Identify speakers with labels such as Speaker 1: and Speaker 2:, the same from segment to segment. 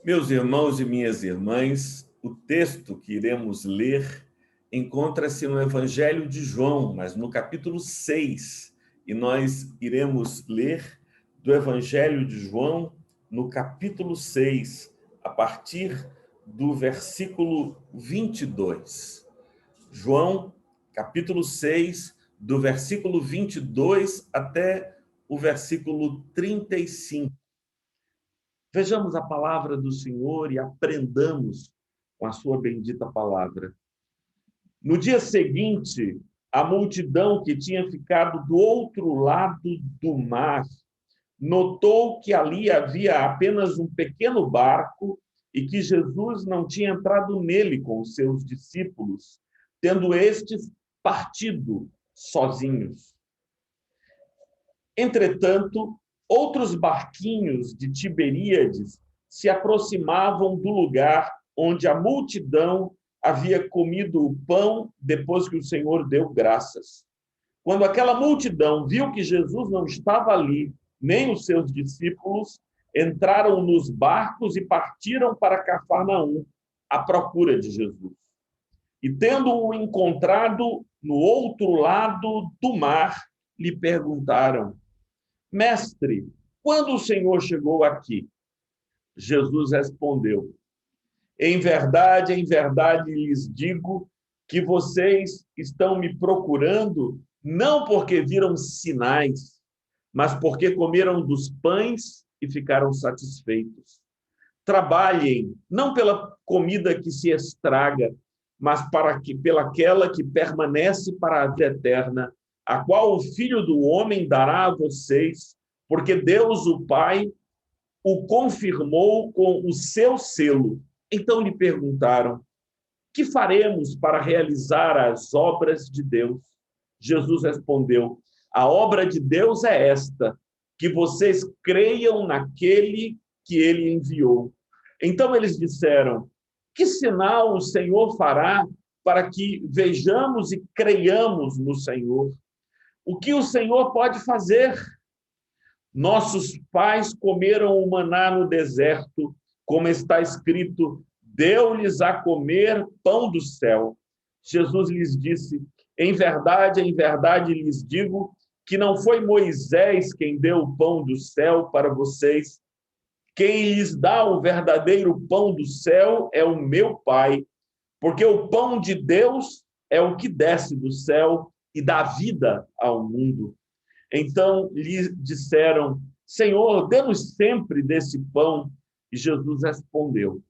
Speaker 1: Meus irmãos e minhas irmãs, o texto que iremos ler encontra-se no Evangelho de João, mas no capítulo 6. E nós iremos ler do Evangelho de João no capítulo 6, a partir do versículo 22. João, capítulo 6, do versículo 22 até o versículo 35. Vejamos a palavra do Senhor e aprendamos com a sua bendita palavra. No dia seguinte, a multidão que tinha ficado do outro lado do mar notou que ali havia apenas um pequeno barco e que Jesus não tinha entrado nele com os seus discípulos, tendo estes partido sozinhos. Entretanto, outros barquinhos de Tiberíades se aproximavam do lugar onde a multidão havia comido o pão depois que o Senhor deu graças. Quando aquela multidão viu que Jesus não estava ali, nem os seus discípulos, entraram nos barcos e partiram para Cafarnaum, à procura de Jesus. E tendo-o encontrado no outro lado do mar, lhe perguntaram: Mestre, quando o Senhor chegou aqui? Jesus respondeu: em verdade, lhes digo que vocês estão me procurando não porque viram sinais, mas porque comeram dos pães e ficaram satisfeitos. Trabalhem não pela comida que se estraga, mas pelaquela que permanece para a vida eterna, a qual o Filho do Homem dará a vocês, porque Deus, o Pai, o confirmou com o seu selo. Então lhe perguntaram: que faremos para realizar as obras de Deus? Jesus respondeu: a obra de Deus é esta, que vocês creiam naquele que ele enviou. Então eles disseram: que sinal o Senhor fará para que vejamos e creiamos no Senhor? O que o Senhor pode fazer? Nossos pais comeram o maná no deserto, como está escrito: deu-lhes a comer pão do céu. Jesus lhes disse: em verdade lhes digo que não foi Moisés quem deu o pão do céu para vocês. Quem lhes dá o verdadeiro pão do céu é o meu Pai, porque o pão de Deus é o que desce do céu e dá vida ao mundo. Então lhe disseram: Senhor, dê-nos sempre desse pão. E Jesus respondeu: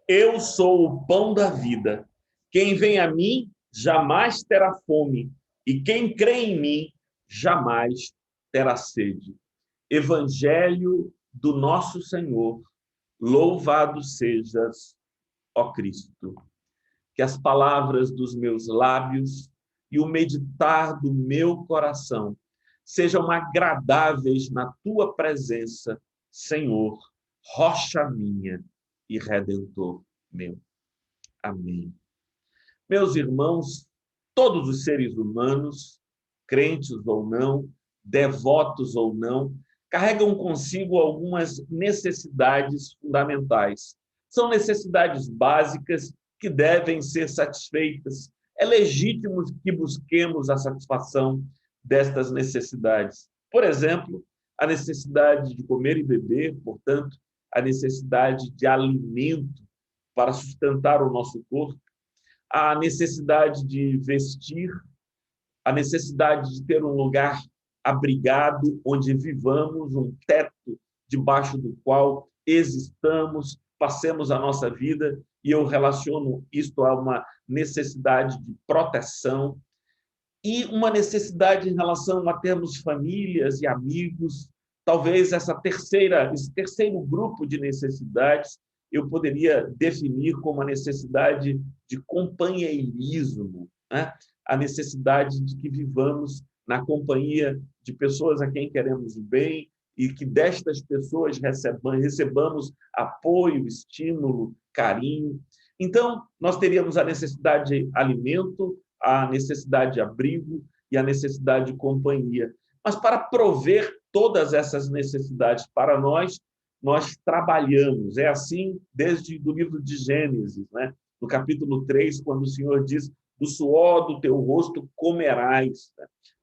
Speaker 1: eu sou o pão da vida. Quem vem a mim jamais terá fome, e quem crê em mim jamais terá sede. Evangelho do nosso Senhor, louvado sejas, ó Cristo. Que as palavras dos meus lábios e o meditar do meu coração sejam agradáveis na tua presença, Senhor, rocha minha e redentor meu. Amém. Meus irmãos, todos os seres humanos, crentes ou não, devotos ou não, carregam consigo algumas necessidades fundamentais. São necessidades básicas que devem ser satisfeitas. É legítimo que busquemos a satisfação destas necessidades. Por exemplo, a necessidade de comer e beber, portanto, a necessidade de alimento para sustentar o nosso corpo, a necessidade de vestir, a necessidade de ter um lugar abrigado onde vivamos, um teto debaixo do qual existamos, passemos a nossa vida, e eu relaciono isto a uma necessidade de proteção e uma necessidade em relação a termos famílias e amigos. Talvez esse terceiro grupo de necessidades eu poderia definir como a necessidade de companheirismo, né? A necessidade de que vivamos na companhia de pessoas a quem queremos o bem e que destas pessoas recebamos apoio, estímulo, carinho. Então, nós teríamos a necessidade de alimento, a necessidade de abrigo e a necessidade de companhia. Mas para prover todas essas necessidades para nós nós trabalhamos. É assim desde o livro de Gênesis, né? No capítulo 3, quando o Senhor diz: do suor do teu rosto comerás.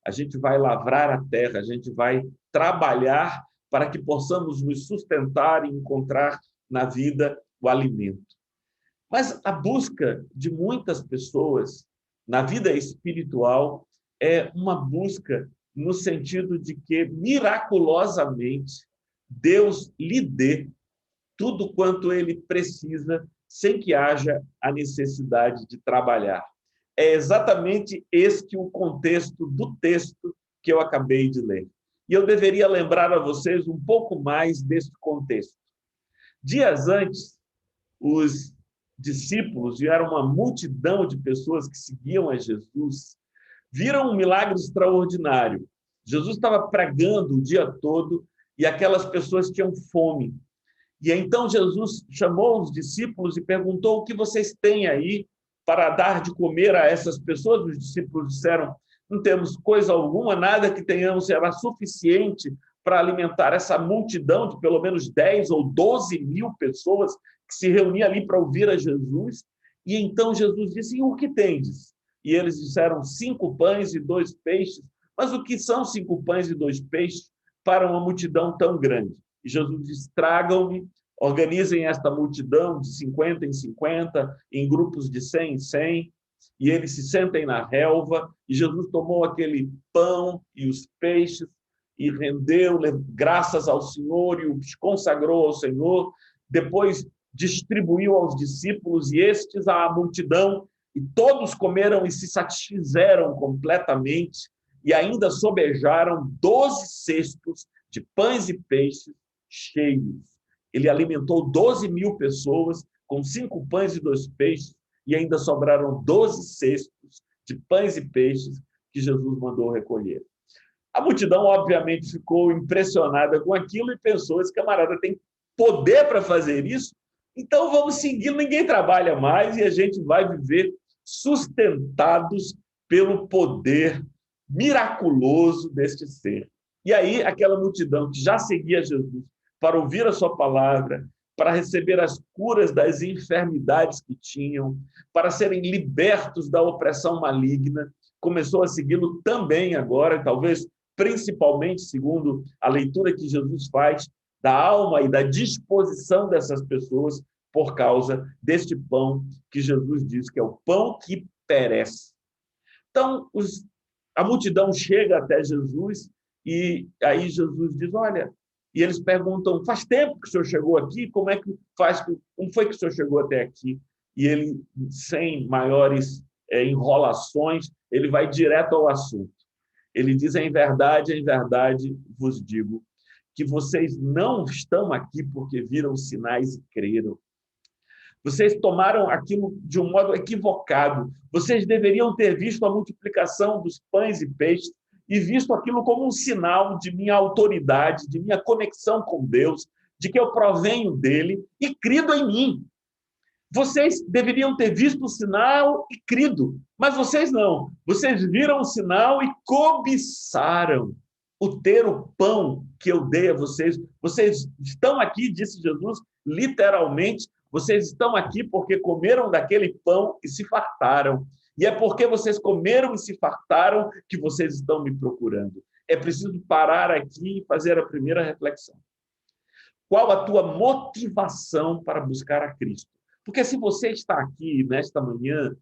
Speaker 1: A gente vai lavrar a terra, a gente vai trabalhar para que possamos nos sustentar e encontrar na vida o alimento. Mas a busca de muitas pessoas na vida espiritual é uma busca no sentido de que, miraculosamente, Deus lhe dê tudo quanto ele precisa, sem que haja a necessidade de trabalhar. É exatamente este o contexto do texto que eu acabei de ler. E eu deveria lembrar a vocês um pouco mais desse contexto. Dias antes, os discípulos, e era uma multidão de pessoas que seguiam a Jesus, viram um milagre extraordinário. Jesus estava pregando o dia todo e aquelas pessoas tinham fome. E então Jesus chamou os discípulos e perguntou: o que vocês têm aí para dar de comer a essas pessoas? Os discípulos disseram: não temos coisa alguma, nada que tenhamos será suficiente para alimentar essa multidão de pelo menos 10 ou 12 mil pessoas que se reuniam ali para ouvir a Jesus. E então Jesus disse: e o que tendes? E eles disseram: 5 pães e 2 peixes. Mas o que são 5 pães e 2 peixes para uma multidão tão grande? E Jesus disse: tragam-me, organizem esta multidão de 50 em 50, em grupos de 100 em 100, e eles se sentem na relva. E Jesus tomou aquele pão e os peixes e rendeu graças ao Senhor e os consagrou ao Senhor. Depois distribuiu aos discípulos e estes à multidão, e todos comeram e se satisfizeram completamente, e ainda sobejaram 12 cestos de pães e peixes cheios. Ele alimentou 12 mil pessoas com 5 pães e 2 peixes, e ainda sobraram 12 cestos de pães e peixes que Jesus mandou recolher. A multidão, obviamente, ficou impressionada com aquilo e pensou: esse camarada tem poder para fazer isso, então vamos seguir, ninguém trabalha mais e a gente vai viver sustentados pelo poder miraculoso deste ser. E aí, aquela multidão que já seguia Jesus para ouvir a sua palavra, para receber as curas das enfermidades que tinham, para serem libertos da opressão maligna, começou a segui-lo também agora, talvez principalmente segundo a leitura que Jesus faz da alma e da disposição dessas pessoas por causa deste pão que Jesus diz que é o pão que perece. Então, a multidão chega até Jesus e aí Jesus diz: olha, e eles perguntam: faz tempo que o senhor chegou aqui? Como foi que o senhor chegou até aqui? E ele, sem maiores enrolações, ele vai direto ao assunto. Ele diz: em verdade vos digo que vocês não estão aqui porque viram sinais e creram. Vocês tomaram aquilo de um modo equivocado. Vocês deveriam ter visto a multiplicação dos pães e peixes e visto aquilo como um sinal de minha autoridade, de minha conexão com Deus, de que eu provenho dele e crido em mim. Vocês deveriam ter visto o sinal e crido, mas vocês não. Vocês viram o sinal e cobiçaram o ter o pão que eu dei a vocês. Vocês estão aqui, disse Jesus, literalmente, vocês estão aqui porque comeram daquele pão e se fartaram. E é porque vocês comeram e se fartaram que vocês estão me procurando. É preciso parar aqui e fazer a primeira reflexão. Qual a tua motivação para buscar a Cristo? Porque se você está aqui nesta manhã,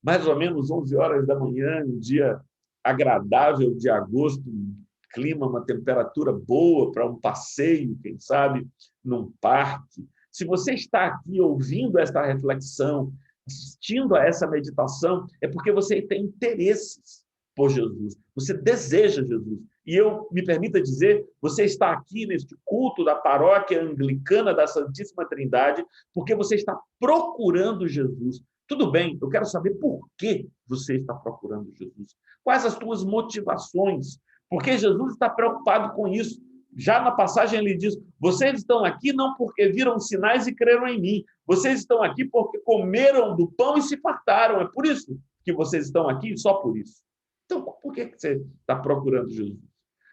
Speaker 1: mais ou menos 11 horas da manhã, um dia agradável de agosto, um clima, uma temperatura boa para um passeio, quem sabe, num parque. Se você está aqui ouvindo esta reflexão, assistindo a essa meditação, é porque você tem interesses por Jesus. Você deseja Jesus. E eu me permita dizer, você está aqui neste culto da paróquia anglicana da Santíssima Trindade porque você está procurando Jesus. Tudo bem, eu quero saber por que você está procurando Jesus. Quais as tuas motivações? Porque Jesus está preocupado com isso. Já na passagem ele diz: vocês estão aqui não porque viram sinais e creram em mim. Vocês estão aqui porque comeram do pão e se fartaram. É por isso que vocês estão aqui, só por isso. Então, por que você está procurando Jesus?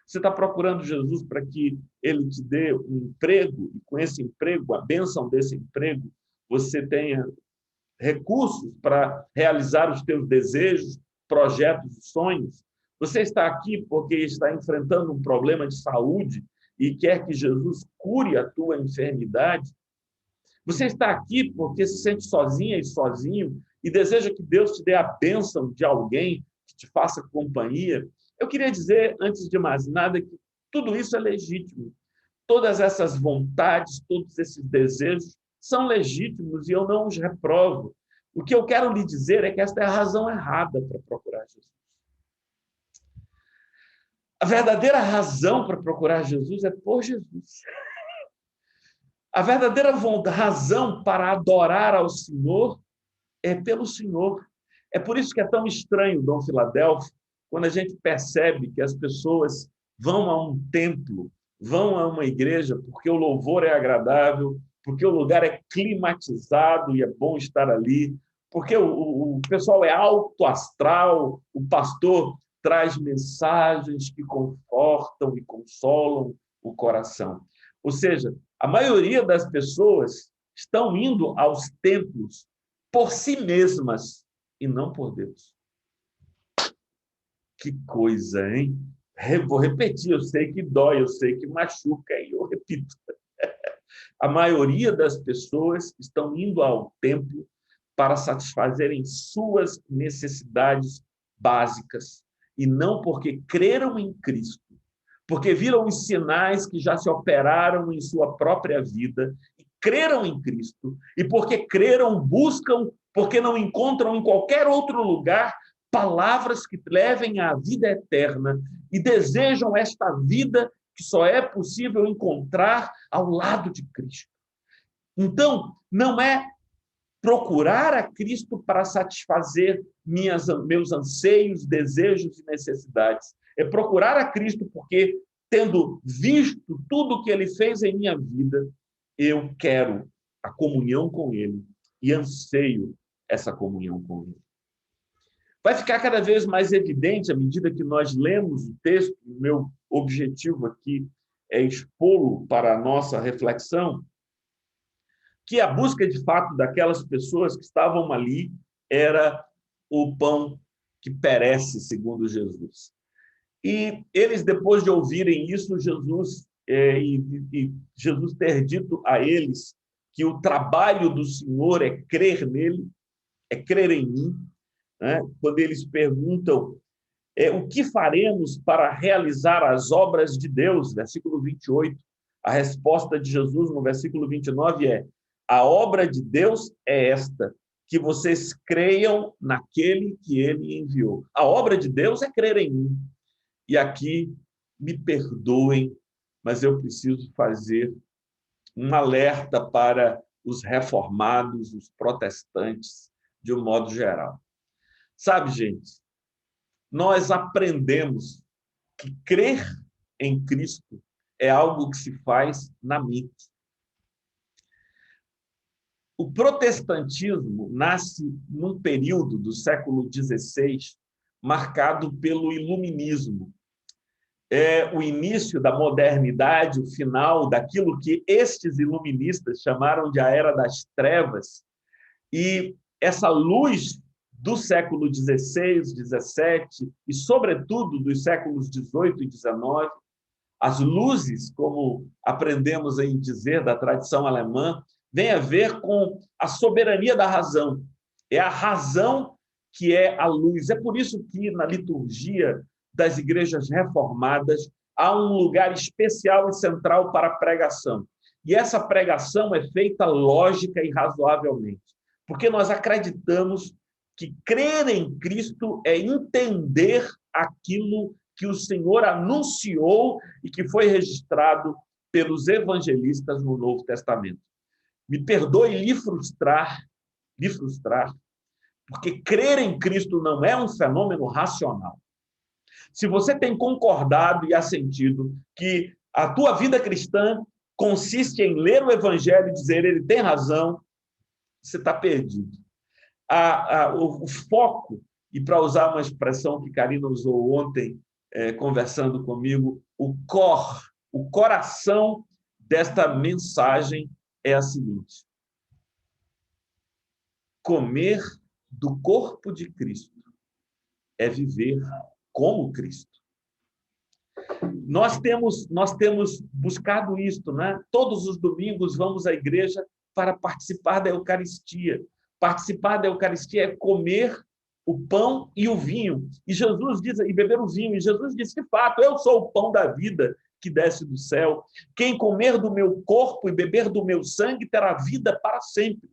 Speaker 1: Você está procurando Jesus para que ele te dê um emprego, e com esse emprego, a bênção desse emprego, você tenha recursos para realizar os teus desejos, projetos e sonhos. Você está aqui porque está enfrentando um problema de saúde e quer que Jesus cure a tua enfermidade. Você está aqui porque se sente sozinha e sozinho e deseja que Deus te dê a bênção de alguém que te faça companhia. Eu queria dizer, antes de mais nada, que tudo isso é legítimo. Todas essas vontades, todos esses desejos são legítimos e eu não os reprovo. O que eu quero lhe dizer é que esta é a razão errada para procurar Jesus. A verdadeira razão para procurar Jesus é por Jesus. A verdadeira razão para adorar ao Senhor é pelo Senhor. É por isso que é tão estranho, Dom Filadélfo, quando a gente percebe que as pessoas vão a um templo, vão a uma igreja, porque o louvor é agradável, porque o lugar é climatizado e é bom estar ali, porque o pessoal é alto astral, o pastor traz mensagens que confortam e consolam o coração. Ou seja, a maioria das pessoas estão indo aos templos por si mesmas e não por Deus. Que coisa, hein? Vou repetir, eu sei que dói, eu sei que machuca, e eu repito. A maioria das pessoas estão indo ao templo para satisfazerem suas necessidades básicas, e não porque creram em Cristo, porque viram os sinais que já se operaram em sua própria vida, e creram em Cristo, e porque creram, buscam, porque não encontram em qualquer outro lugar palavras que levem à vida eterna, e desejam esta vida que só é possível encontrar ao lado de Cristo. Então, não é procurar a Cristo para satisfazer meus anseios, desejos e necessidades. É procurar a Cristo porque, tendo visto tudo o que Ele fez em minha vida, eu quero a comunhão com Ele e anseio essa comunhão com Ele. Vai ficar cada vez mais evidente à medida que nós lemos o texto. O meu objetivo aqui é expô-lo para a nossa reflexão, que a busca, de fato, daquelas pessoas que estavam ali era o pão que perece, segundo Jesus. E eles, depois de ouvirem isso, Jesus ter dito a eles que o trabalho do Senhor é crer nele, é crer em mim, né? Quando eles perguntam o que faremos para realizar as obras de Deus, versículo 28, a resposta de Jesus no versículo 29 é: a obra de Deus é esta, que vocês creiam naquele que ele enviou. A obra de Deus é crer em mim. E aqui, me perdoem, mas eu preciso fazer um alerta para os reformados, os protestantes, de um modo geral. Sabe, gente, nós aprendemos que crer em Cristo é algo que se faz na mente. O protestantismo nasce num período do século XVI marcado pelo iluminismo. É o início da modernidade, o final daquilo que estes iluministas chamaram de a Era das Trevas. E essa luz do século XVI, XVII e, sobretudo, dos séculos XVIII e XIX, as luzes, como aprendemos a dizer da tradição alemã, tem a ver com a soberania da razão. É a razão que é a luz. É por isso que, na liturgia das igrejas reformadas, há um lugar especial e central para a pregação. E essa pregação é feita lógica e razoavelmente, porque nós acreditamos que crer em Cristo é entender aquilo que o Senhor anunciou e que foi registrado pelos evangelistas no Novo Testamento. Me perdoe lhe frustrar, porque crer em Cristo não é um fenômeno racional. Se você tem concordado e assentido que a tua vida cristã consiste em ler o Evangelho e dizer ele tem razão, você está perdido. O foco, e para usar uma expressão que Karina usou ontem, conversando comigo, o coração desta mensagem é a seguinte: comer do corpo de Cristo é viver como Cristo. Nós temos buscado isto, né? Todos os domingos vamos à igreja para participar da Eucaristia. Participar da Eucaristia é comer o pão e o vinho. E Jesus diz, e beber o vinho. E Jesus disse, de fato, eu sou o pão da vida que desce do céu. Quem comer do meu corpo e beber do meu sangue terá vida para sempre.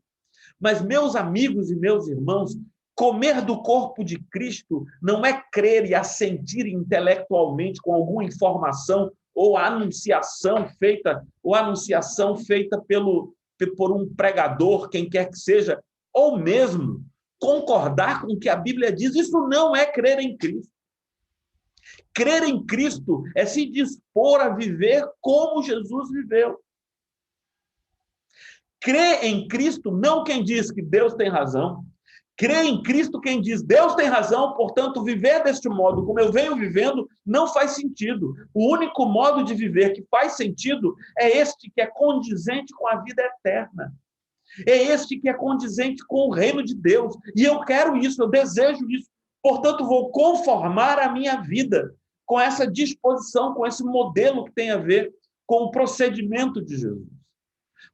Speaker 1: Mas, meus amigos e meus irmãos, comer do corpo de Cristo não é crer e assentir intelectualmente com alguma informação ou anunciação feita por um pregador, quem quer que seja, ou mesmo concordar com o que a Bíblia diz. Isso não é crer em Cristo. Crer em Cristo é se dispor a viver como Jesus viveu. Crer em Cristo não quem diz que Deus tem razão. Crer em Cristo quem diz Deus tem razão, portanto, viver deste modo como eu venho vivendo não faz sentido. O único modo de viver que faz sentido é este que é condizente com a vida eterna. É este que é condizente com o reino de Deus. E eu quero isso, eu desejo isso. Portanto, vou conformar a minha vida com essa disposição, com esse modelo que tem a ver com o procedimento de Jesus.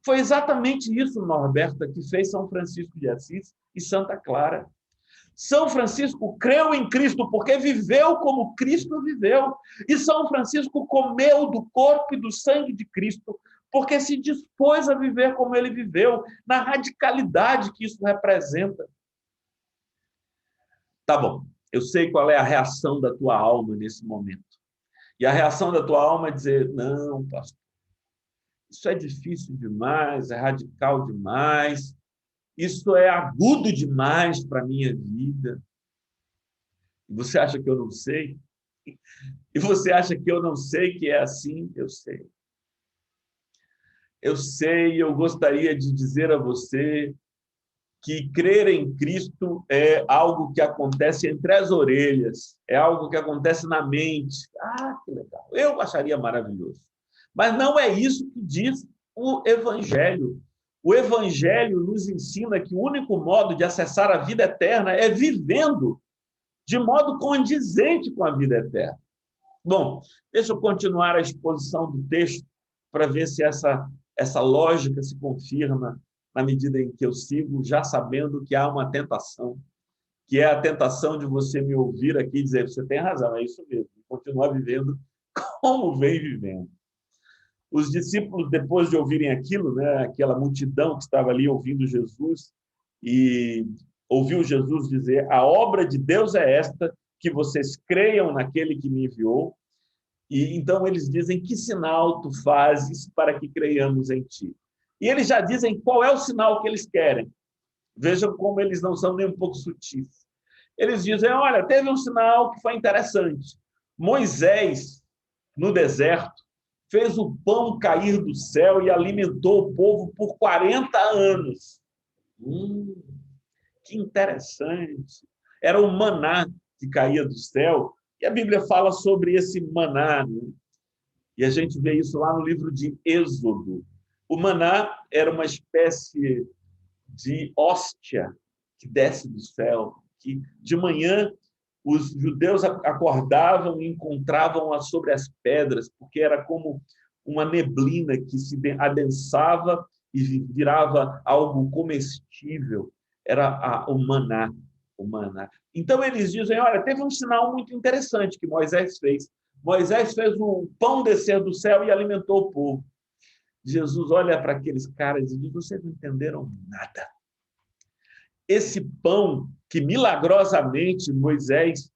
Speaker 1: Foi exatamente isso, Norberta, que fez São Francisco de Assis e Santa Clara. São Francisco creu em Cristo porque viveu como Cristo viveu. E São Francisco comeu do corpo e do sangue de Cristo porque se dispôs a viver como ele viveu, na radicalidade que isso representa. Tá bom, eu sei qual é a reação da tua alma nesse momento. E a reação da tua alma é dizer, não, pastor, isso é difícil demais, é radical demais, isso é agudo demais para a minha vida. E você acha que eu não sei? E você acha que eu não sei que é assim? Eu sei. Eu sei, eu gostaria de dizer a você que crer em Cristo é algo que acontece entre as orelhas, é algo que acontece na mente. Ah, que legal! Eu acharia maravilhoso. Mas não é isso que diz o Evangelho. O Evangelho nos ensina que o único modo de acessar a vida eterna é vivendo de modo condizente com a vida eterna. Bom, deixa eu continuar a exposição do texto para ver se essa lógica se confirma na medida em que eu sigo, já sabendo que há uma tentação, que é a tentação de você me ouvir aqui e dizer, você tem razão, é isso mesmo, continuar vivendo como vem vivendo. Os discípulos, depois de ouvirem aquilo, né, aquela multidão que estava ali ouvindo Jesus, e ouviu Jesus dizer, a obra de Deus é esta, que vocês creiam naquele que me enviou, e então eles dizem, que sinal tu fazes para que creiamos em ti? E eles já dizem qual é o sinal que eles querem. Vejam como eles não são nem um pouco sutis. Eles dizem, olha, teve um sinal que foi interessante. Moisés, no deserto, fez o pão cair do céu e alimentou o povo por 40 anos. Que interessante. Era o maná que caía do céu. E a Bíblia fala sobre esse maná, né? E a gente vê isso lá no livro de Êxodo. O maná era uma espécie de hóstia que desce do céu, que de manhã os judeus acordavam e encontravam-a sobre as pedras, porque era como uma neblina que se adensava e virava algo comestível. Era o maná. Então, eles dizem, olha, teve um sinal muito interessante que Moisés fez. Moisés fez um pão descer do céu e alimentou o povo. Jesus olha para aqueles caras e diz, vocês não entenderam nada. Esse pão que milagrosamente Moisés,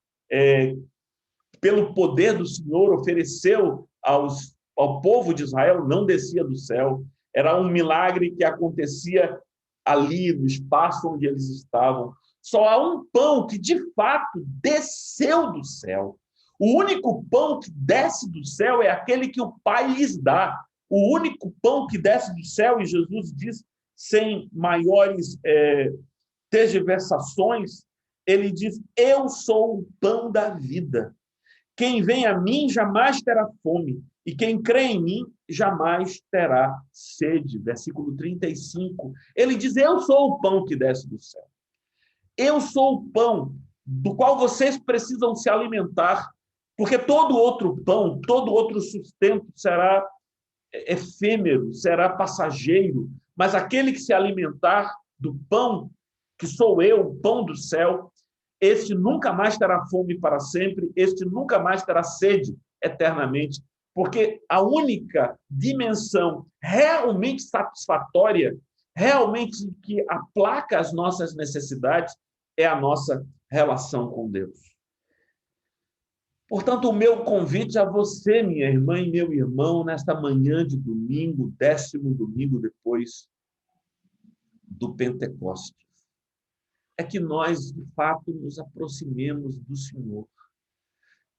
Speaker 1: pelo poder do Senhor, ofereceu ao povo de Israel, não descia do céu. Era um milagre que acontecia ali, no espaço onde eles estavam. Só há um pão que, de fato, desceu do céu. O único pão que desce do céu é aquele que o Pai lhes dá. O único pão que desce do céu, e Jesus diz, sem maiores tergiversações, ele diz, eu sou o pão da vida. Quem vem a mim jamais terá fome, e quem crê em mim jamais terá sede. Versículo 35. Ele diz: eu sou o pão que desce do céu. Eu sou o pão do qual vocês precisam se alimentar, porque todo outro pão, todo outro sustento será efêmero, será passageiro, mas aquele que se alimentar do pão, que sou eu, o pão do céu, este nunca mais terá fome para sempre, este nunca mais terá sede eternamente, porque a única dimensão realmente satisfatória, realmente que aplaca as nossas necessidades, é a nossa relação com Deus. Portanto, o meu convite a você, minha irmã e meu irmão, nesta manhã de domingo, 10º domingo depois do Pentecostes, é que nós, de fato, nos aproximemos do Senhor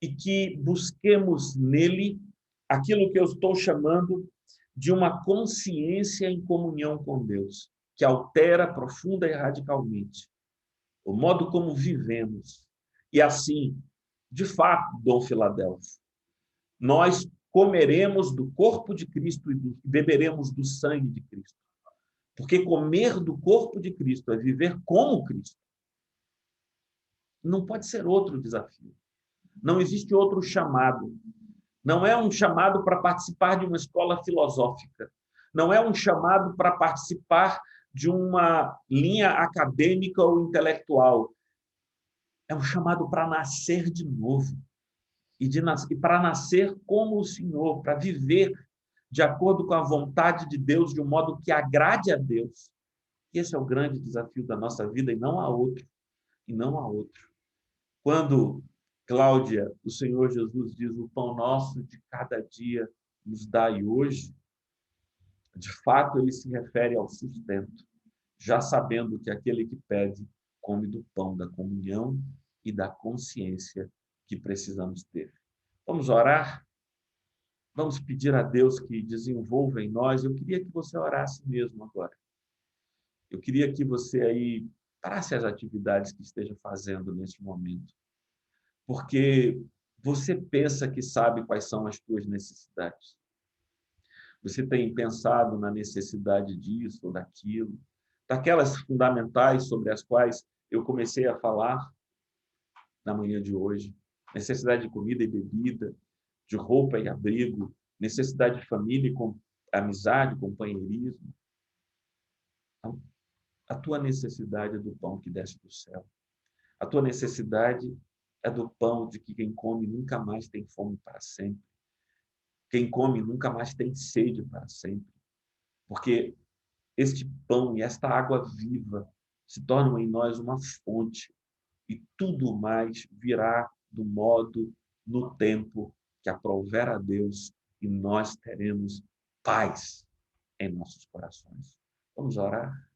Speaker 1: e que busquemos nele aquilo que eu estou chamando de uma consciência em comunhão com Deus, que altera profunda e radicalmente o modo como vivemos. E assim, de fato, Dom Filadelfo, nós comeremos do corpo de Cristo e beberemos do sangue de Cristo. Porque comer do corpo de Cristo é viver como Cristo. Não pode ser outro desafio. Não existe outro chamado. Não é um chamado para participar de uma escola filosófica. Não é um chamado para participar de uma linha acadêmica ou intelectual. É um chamado para nascer de novo. E para nascer como o Senhor, para viver de acordo com a vontade de Deus, de um modo que agrade a Deus. Esse é o grande desafio da nossa vida, e não há outro. E não há outro. Quando, Cláudia, o Senhor Jesus diz: o pão nosso de cada dia nos dai hoje, de fato, ele se refere ao sustento, já sabendo que aquele que pede come do pão da comunhão e da consciência que precisamos ter. Vamos orar? Vamos pedir a Deus que desenvolva em nós. Eu queria que você orasse mesmo agora. Eu queria que você aí parasse as atividades que esteja fazendo neste momento, porque você pensa que sabe quais são as suas necessidades. Você tem pensado na necessidade disso ou daquilo, daquelas fundamentais sobre as quais eu comecei a falar na manhã de hoje. Necessidade de comida e bebida, de roupa e abrigo, necessidade de família e amizade, companheirismo. Então, a tua necessidade é do pão que desce do céu. A tua necessidade é do pão de que quem come nunca mais tem fome para sempre. Quem come nunca mais tem sede para sempre. Porque este pão e esta água viva se tornam em nós uma fonte, e tudo mais virá do modo, no tempo que aprouver a Deus, e nós teremos paz em nossos corações. Vamos orar?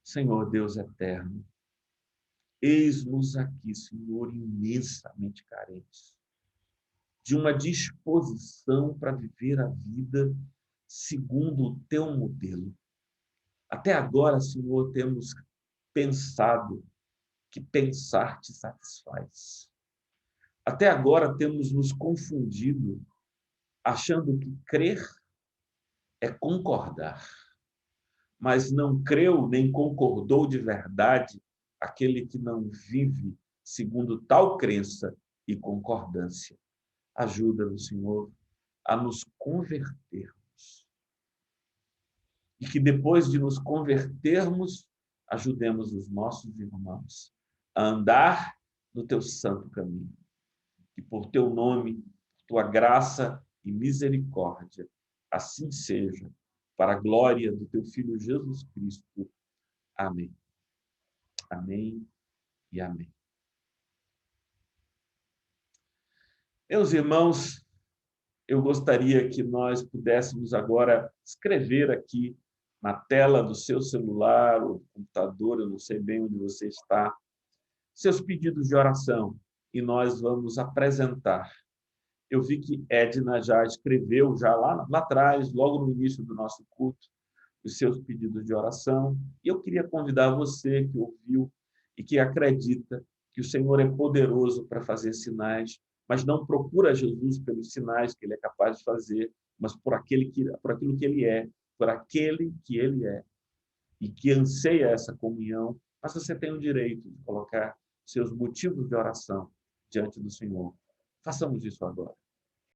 Speaker 1: Senhor Deus eterno, eis-nos aqui, Senhor, imensamente carentes de uma disposição para viver a vida segundo o teu modelo. Até agora, Senhor, temos pensado que pensar te satisfaz. Até agora temos nos confundido, achando que crer é concordar. Mas não creu nem concordou de verdade aquele que não vive segundo tal crença e concordância. Ajuda-nos, Senhor, a nos convertermos. E que depois de nos convertermos, ajudemos os nossos irmãos a andar no teu santo caminho. E por teu nome, tua graça e misericórdia, assim seja, para a glória do teu Filho Jesus Cristo. Amém. Amém e amém. Meus irmãos, eu gostaria que nós pudéssemos agora escrever aqui na tela do seu celular ou do computador, eu não sei bem onde você está, seus pedidos de oração, e nós vamos apresentar. Eu vi que Edna já escreveu, já lá atrás, logo no início do nosso culto, os seus pedidos de oração, e eu queria convidar você que ouviu e que acredita que o Senhor é poderoso para fazer sinais, mas não procura Jesus pelos sinais que ele é capaz de fazer, mas por aquilo que ele é, por aquele que ele é, e que anseia essa comunhão, mas você tem o direito de colocar seus motivos de oração diante do Senhor. Façamos isso agora.